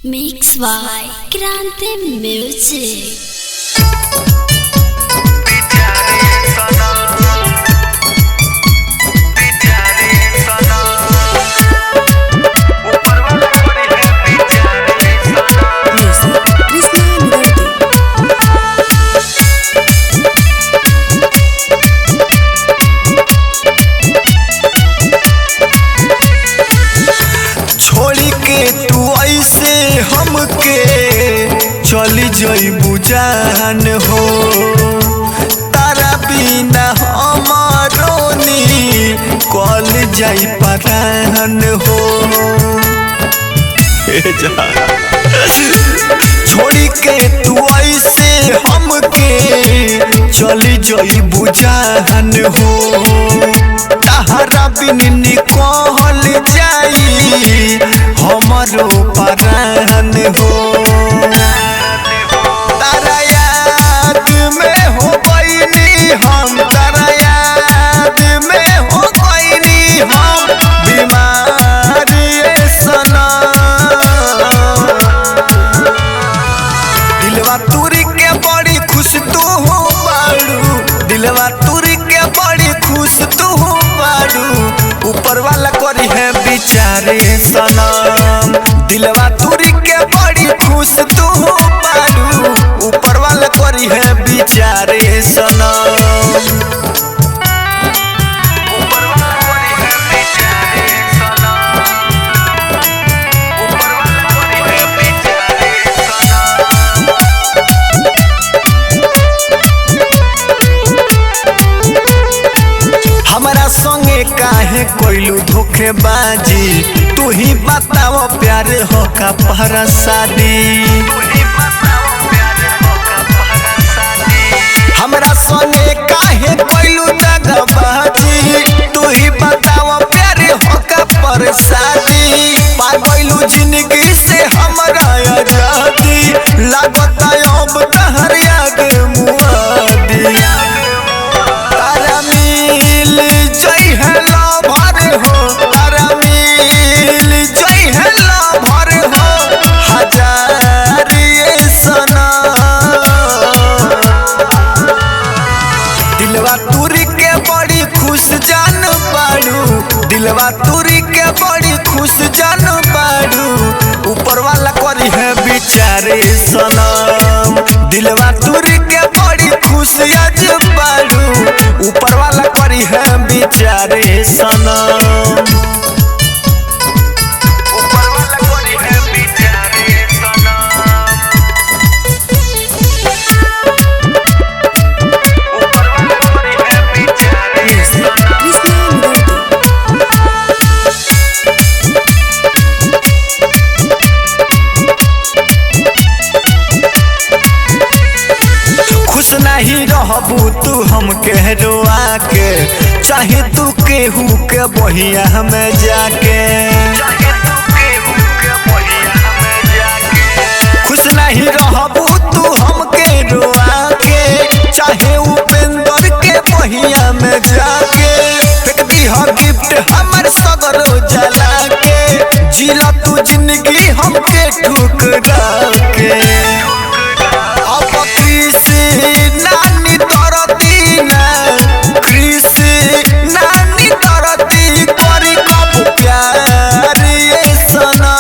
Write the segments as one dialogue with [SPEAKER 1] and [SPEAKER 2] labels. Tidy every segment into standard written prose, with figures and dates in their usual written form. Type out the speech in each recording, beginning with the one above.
[SPEAKER 1] Mix by Grande Music.
[SPEAKER 2] हमके चली जइबू जान हो तारा बिना हमारोनी कल जाई परान हो छोड़ी के तू ऐसे हमके चली जइबू जान हो तारा बिन निकल जाई हमारो परान हो तारा याद में हो गईनी हम तारा याद में हो गईनी हम बीमार सना दिलवा तुरी के बड़ी खुश तू हो बाड़ू दिलवा तुरी के बड़ी खुश तू हो बाड़ू ऊपर वाला करी है बिचारे सनम दिलवा तुरी के बड़ी खुश तू बाड़ू ऊपर वाला करी है बिचारे सनम हमारा संगे काहे कोइलू धोखेबाजी तू ही बताओ प्यार हो का पहरा शादी हमारा संगे काहे कोइलू दगाबाजी तू ही बताओ प्यार हो का पर शादी पागलू जिंदगी से हमारा आजादी लागता अब तहर याद मुआदी दिलवा तुरी के बड़ी खुश जान बाड़ू दिलवा तुरी के बड़ी खुश जान बाड़ू ऊपर वाला करी है बिचारे सनम दिलवा तुरी के बड़ी खुश आज बाड़ू ऊपर वाला करी है बिचारे सनम नहीं रहबू तू हमके रोआ के चाहे तू केहू के बहिया में जाके खुश नहीं रहबू तू हमके रोआ के चाहे उपेंद्र के बहिया में जाके फेंक दी हो गिफ्ट हमर सगरो जला के जिला तू जिंदगी हमके ठुकरा के नानी तरती ना कृषि नानी तरती करी कब प्यार सना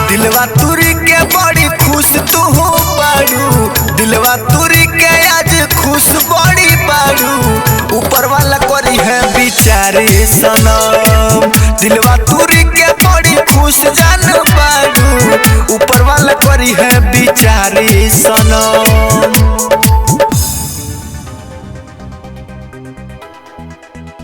[SPEAKER 2] दिलवा तुरी के बड़ी खुश तू हो बाड़ू दिलवा तुरी के आज खुश बड़ी बाड़ू ऊपर वाला करी है बिचारे सनम दिलवा तुरी के बड़ी खुश जान बाड़ू ऊपर वाला करी है बिचारे सनम।